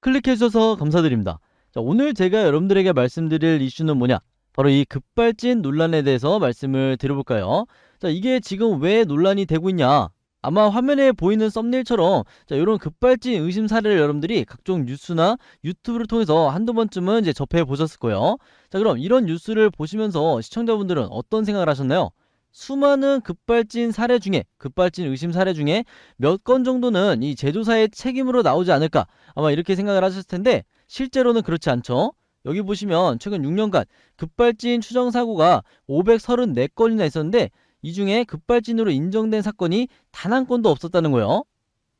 클릭해 주셔서 감사드립니다. 자, 오늘 제가 여러분들에게 말씀드릴 이슈는 뭐냐? 바로 이 급발진 논란에 대해서 말씀을 드려볼까요? 자, 이게 지금 왜 논란이 되고 있냐? 아마 화면에 보이는 썸네일처럼 자, 이런 급발진 의심 사례를 여러분들이 각종 뉴스나 유튜브를 통해서 한두 번쯤은 이제 접해 보셨을 거예요. 자, 그럼 이런 뉴스를 보시면서 시청자분들은 어떤 생각을 하셨나요? 수많은 급발진 의심 사례 중에 몇 건 정도는 이 제조사의 책임으로 나오지 않을까, 아마 이렇게 생각을 하셨을 텐데 실제로는 그렇지 않죠. 여기 보시면 최근 6년간 급발진 추정 사고가 534건이나 있었는데 이 중에 급발진으로 인정된 사건이 단 한 건도 없었다는 거예요.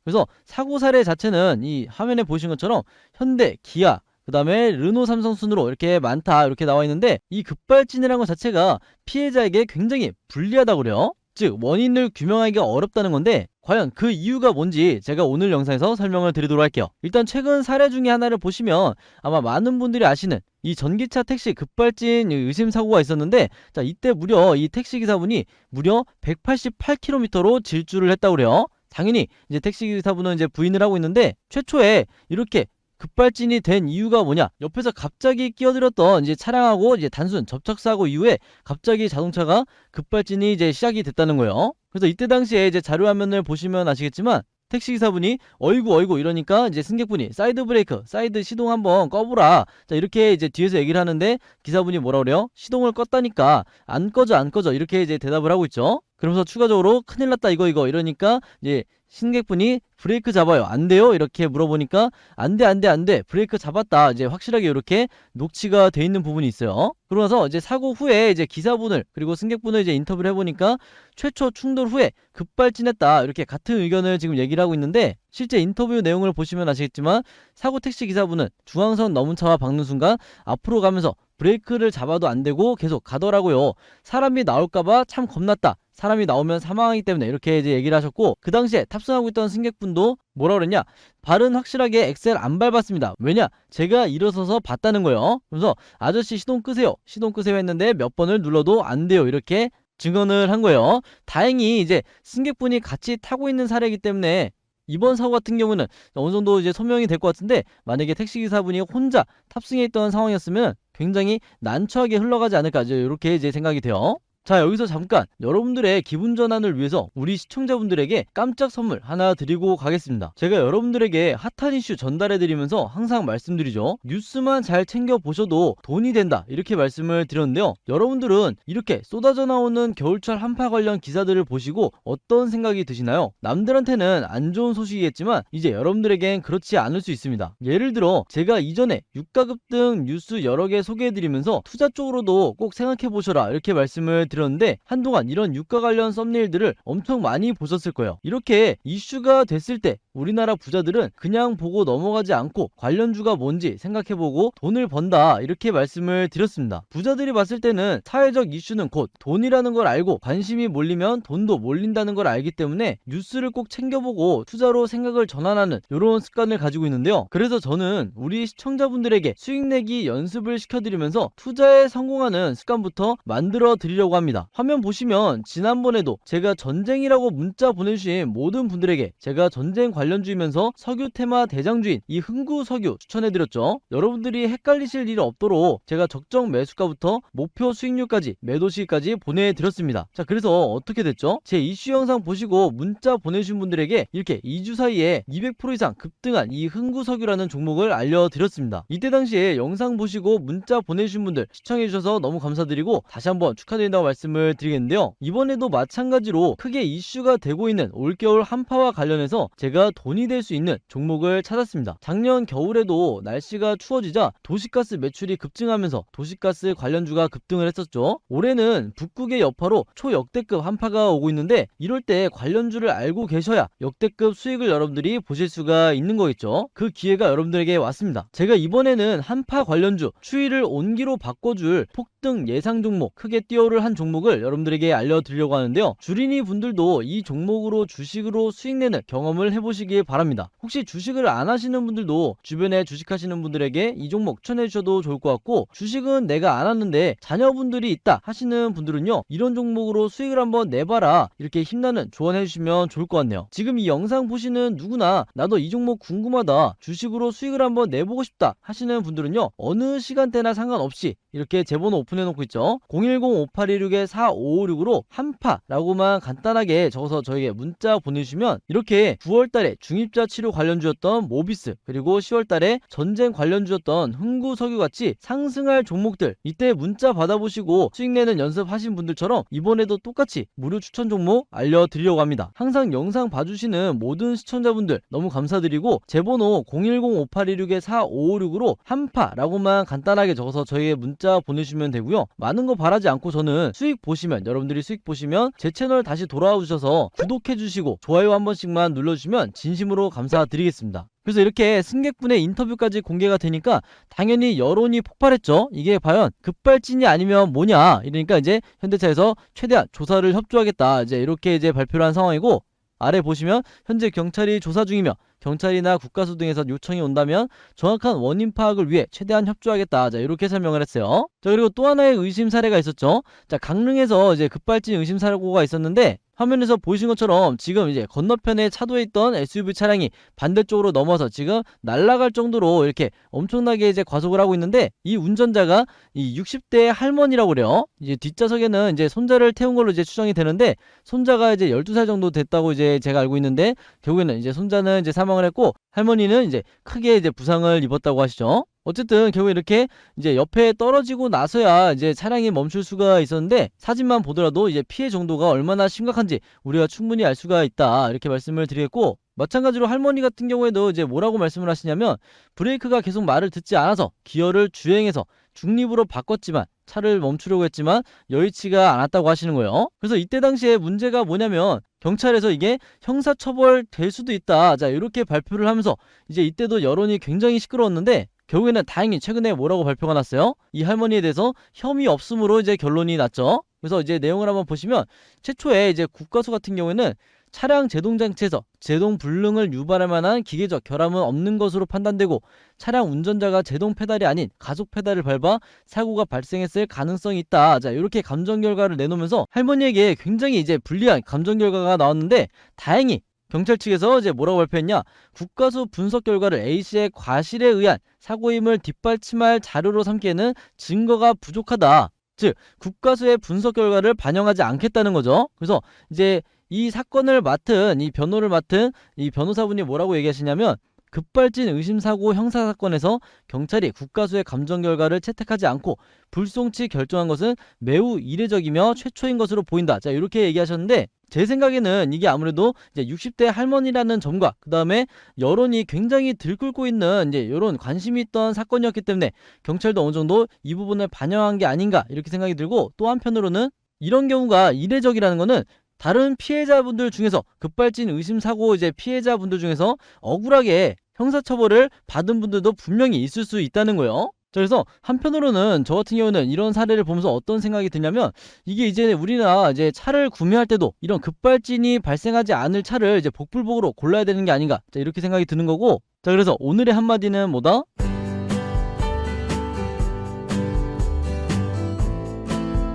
그래서 사고 사례 자체는 이 화면에 보신 것처럼 현대, 기아, 그 다음에 르노, 삼성 순으로 이렇게 많다 이렇게 나와 있는데, 이 급발진이라는 것 자체가 피해자에게 굉장히 불리하다고 그래요. 즉 원인을 규명하기가 어렵다는 건데, 과연 그 이유가 뭔지 제가 오늘 영상에서 설명을 드리도록 할게요. 일단 최근 사례 중에 하나를 보시면 아마 많은 분들이 아시는 이 전기차 택시 급발진 의심 사고가 있었는데, 자, 이때 무려 이 택시기사분이 무려 188km로 질주를 했다고 그래요. 당연히 이제 택시기사분은 이제 부인을 하고 있는데, 최초에 이렇게 급발진이 된 이유가 뭐냐? 옆에서 갑자기 끼어들었던 이제 차량하고 이제 단순 접촉사고 이후에 갑자기 자동차가 급발진이 이제 시작이 됐다는 거예요. 그래서 이때 당시에 이제 자료 화면을 보시면 아시겠지만 택시기사분이 어이구 어이구 이러니까 이제 승객분이 사이드 브레이크, 사이드 시동 한번 꺼보라. 자, 이렇게 이제 뒤에서 얘기를 하는데 기사분이 뭐라 그래요? 시동을 껐다니까 안 꺼져 안 꺼져 이렇게 이제 대답을 하고 있죠. 그러면서 추가적으로 큰일 났다 이거 이러니까 이제 승객분이 브레이크 잡아요 안 돼요? 이렇게 물어보니까 안 돼 안 돼 안 돼 브레이크 잡았다 이제 확실하게 이렇게 녹취가 돼 있는 부분이 있어요. 그러면서 이제 사고 후에 이제 기사분을 그리고 승객분을 이제 인터뷰를 해보니까 최초 충돌 후에 급발진했다 이렇게 같은 의견을 지금 얘기를 하고 있는데, 실제 인터뷰 내용을 보시면 아시겠지만 사고 택시 기사분은 중앙선 넘은 차와 박는 순간 앞으로 가면서 브레이크를 잡아도 안 되고 계속 가더라고요. 사람이 나올까봐 참 겁났다. 사람이 나오면 사망하기 때문에 이렇게 이제 얘기를 하셨고, 그 당시에 탑승하고 있던 승객분도 뭐라 그랬냐? 발은 확실하게 엑셀 안 밟았습니다. 왜냐? 제가 일어서서 봤다는 거예요. 그래서 아저씨 시동 끄세요. 시동 끄세요 했는데 몇 번을 눌러도 안 돼요. 이렇게 증언을 한 거예요. 다행히 이제 승객분이 같이 타고 있는 사례이기 때문에 이번 사고 같은 경우는 어느 정도 이제 소명이 될 것 같은데, 만약에 택시기사분이 혼자 탑승해 있던 상황이었으면 굉장히 난처하게 흘러가지 않을까 이렇게 이제 생각이 돼요. 자, 여기서 잠깐 여러분들의 기분 전환을 위해서 우리 시청자분들에게 깜짝 선물 하나 드리고 가겠습니다. 제가 여러분들에게 핫한 이슈 전달해 드리면서 항상 말씀드리죠. 뉴스만 잘 챙겨 보셔도 돈이 된다 이렇게 말씀을 드렸는데요. 여러분들은 이렇게 쏟아져 나오는 겨울철 한파 관련 기사들을 보시고 어떤 생각이 드시나요? 남들한테는 안 좋은 소식이겠지만 이제 여러분들에겐 그렇지 않을 수 있습니다. 예를 들어 제가 이전에 유가 급등 뉴스 여러 개 소개해 드리면서 투자 쪽으로도 꼭 생각해 보셔라 이렇게 말씀을 드렸는데, 한동안 이런 유가 관련 썸네일들을 엄청 많이 보셨을 거예요. 이렇게 이슈가 됐을 때 우리나라 부자들은 그냥 보고 넘어가지 않고 관련주가 뭔지 생각해보고 돈을 번다 이렇게 말씀을 드렸습니다. 부자들이 봤을 때는 사회적 이슈는 곧 돈이라는 걸 알고 관심이 몰리면 돈도 몰린다는 걸 알기 때문에 뉴스를 꼭 챙겨보고 투자로 생각을 전환하는 이런 습관을 가지고 있는데요. 그래서 저는 우리 시청자분들에게 수익 내기 연습을 시켜드리면서 투자에 성공하는 습관부터 만들어 드리려고 합니다. 화면 보시면 지난번에도 제가 전쟁이라고 문자 보내주신 모든 분들에게 제가 전쟁 관련주이면서 석유 테마 대장주인 이 흥구석유 추천해드렸죠. 여러분들이 헷갈리실 일이 없도록 제가 적정 매수가부터 목표 수익률까지 매도 시기까지 보내드렸습니다. 자, 그래서 어떻게 됐죠? 제 이슈 영상 보시고 문자 보내주신 분들에게 이렇게 2주 사이에 200% 이상 급등한 이 흥구석유라는 종목을 알려드렸습니다. 이때 당시에 영상 보시고 문자 보내주신 분들 시청해주셔서 너무 감사드리고 다시 한번 축하드린다고 말씀을 드리겠는데요. 이번에도 마찬가지로 크게 이슈가 되고 있는 올겨울 한파와 관련해서 제가 돈이 될 수 있는 종목을 찾았습니다. 작년 겨울에도 날씨가 추워지자 도시가스 매출이 급증하면서 도시가스 관련주가 급등을 했었죠. 올해는 북극의 여파로 초역대급 한파가 오고 있는데, 이럴 때 관련주를 알고 계셔야 역대급 수익을 여러분들이 보실 수가 있는 거겠죠. 그 기회가 여러분들에게 왔습니다. 제가 이번에는 한파 관련주 추이를 온기로 바꿔줄 급등 예상 종목, 크게 뛰어오를 한 종목을 여러분들에게 알려드리려고 하는데요. 주린이 분들도 이 종목으로 주식으로 수익 내는 경험을 해보시길 바랍니다. 혹시 주식을 안 하시는 분들도 주변에 주식하시는 분들에게 이 종목 추천해 주셔도 좋을 것 같고, 주식은 내가 안 하는데 자녀분들이 있다 하시는 분들은요, 이런 종목으로 수익을 한번 내봐라, 이렇게 힘나는 조언해 주시면 좋을 것 같네요. 지금 이 영상 보시는 누구나 나도 이 종목 궁금하다, 주식으로 수익을 한번 내보고 싶다 하시는 분들은요, 어느 시간대나 상관없이 이렇게 제 번호 오픈해 놓고 있죠. 010-5816-4556으로 한파라고만 간단하게 적어서 저에게 문자 보내주시면 이렇게 9월달에 중입자 치료 관련주였던 모비스, 그리고 10월달에 전쟁 관련주였던 흥구석유같이 상승할 종목들, 이때 문자 받아보시고 수익 내는 연습하신 분들처럼 이번에도 똑같이 무료 추천 종목 알려드리려고 합니다. 항상 영상 봐주시는 모든 시청자분들 너무 감사드리고, 제 번호 010-5816-4556으로 한파라고만 간단하게 적어서 저에게 문자 보내주시면 되고요. 많은 거 바라지 않고 저는 수익 보시면, 여러분들이 수익 보시면 제 채널 다시 돌아와 주셔서 구독해 주시고 좋아요 한 번씩만 눌러주시면 진심으로 감사드리겠습니다. 그래서 이렇게 승객분의 인터뷰까지 공개가 되니까 당연히 여론이 폭발했죠. 이게 과연 급발진이 아니면 뭐냐, 이러니까 이제 현대차에서 최대한 조사를 협조하겠다, 이제 이렇게 이제 발표를 한 상황이고, 아래 보시면 현재 경찰이 조사 중이며 경찰이나 국가수 등에서 요청이 온다면 정확한 원인 파악을 위해 최대한 협조하겠다, 자 이렇게 설명을 했어요. 자, 그리고 또 하나의 의심 사례가 있었죠. 자, 강릉에서 이제 급발진 의심 사고가 있었는데, 화면에서 보이신 것처럼 지금 이제 건너편에 차도에 있던 SUV 차량이 반대쪽으로 넘어서 지금 날아갈 정도로 이렇게 엄청나게 이제 과속을 하고 있는데, 이 운전자가 이 60대 할머니라고 그래요. 이제 뒷좌석에는 이제 손자를 태운 걸로 이제 추정이 되는데, 손자가 이제 12살 정도 됐다고 이제 제가 알고 있는데, 결국에는 이제 손자는 이제 사망을 했고 할머니는 이제 크게 이제 부상을 입었다고 하시죠. 어쨌든 결국 이렇게 이제 옆에 떨어지고 나서야 이제 차량이 멈출 수가 있었는데, 사진만 보더라도 이제 피해 정도가 얼마나 심각한지 우리가 충분히 알 수가 있다, 이렇게 말씀을 드리겠고, 마찬가지로 할머니 같은 경우에도 이제 뭐라고 말씀을 하시냐면, 브레이크가 계속 말을 듣지 않아서 기어를 주행해서 중립으로 바꿨지만 차를 멈추려고 했지만 여의치가 않았다고 하시는 거예요. 그래서 이때 당시에 문제가 뭐냐면, 경찰에서 이게 형사처벌 될 수도 있다, 자 이렇게 발표를 하면서 이제 이때도 여론이 굉장히 시끄러웠는데, 결국에는 다행히 최근에 뭐라고 발표가 났어요? 이 할머니에 대해서 혐의 없음으로 이제 결론이 났죠. 그래서 이제 내용을 한번 보시면, 최초에 이제 국가수 같은 경우에는 차량 제동 장치에서 제동 불능을 유발할 만한 기계적 결함은 없는 것으로 판단되고, 차량 운전자가 제동 페달이 아닌 가속 페달을 밟아 사고가 발생했을 가능성이 있다, 자 이렇게 감정 결과를 내놓으면서 할머니에게 굉장히 이제 불리한 감정 결과가 나왔는데, 다행히 경찰 측에서 이제 뭐라고 발표했냐, 국가수 분석 결과를 A씨의 과실에 의한 사고임을 뒷받침할 자료로 삼기에는 증거가 부족하다, 즉 국가수의 분석 결과를 반영하지 않겠다는 거죠. 그래서 이제 이 사건을 맡은, 이 변호를 맡은 이 변호사분이 뭐라고 얘기하시냐면, 급발진 의심사고 형사사건에서 경찰이 국가수의 감정 결과를 채택하지 않고 불송치 결정한 것은 매우 이례적이며 최초인 것으로 보인다, 자 이렇게 얘기하셨는데, 제 생각에는 이게 아무래도 이제 60대 할머니라는 점과 그 다음에 여론이 굉장히 들끓고 있는 이제 이런 관심이 있던 사건이었기 때문에 경찰도 어느 정도 이 부분을 반영한 게 아닌가, 이렇게 생각이 들고, 또 한편으로는 이런 경우가 이례적이라는 거는 다른 피해자분들 중에서, 급발진 의심 사고 이제 피해자분들 중에서 억울하게 형사처벌을 받은 분들도 분명히 있을 수 있다는 거예요. 자, 그래서 한편으로는 저 같은 경우는 이런 사례를 보면서 어떤 생각이 드냐면, 이게 이제 우리나 이제 차를 구매할 때도 이런 급발진이 발생하지 않을 차를 이제 복불복으로 골라야 되는 게 아닌가, 자 이렇게 생각이 드는 거고, 자 그래서 오늘의 한마디는 뭐다?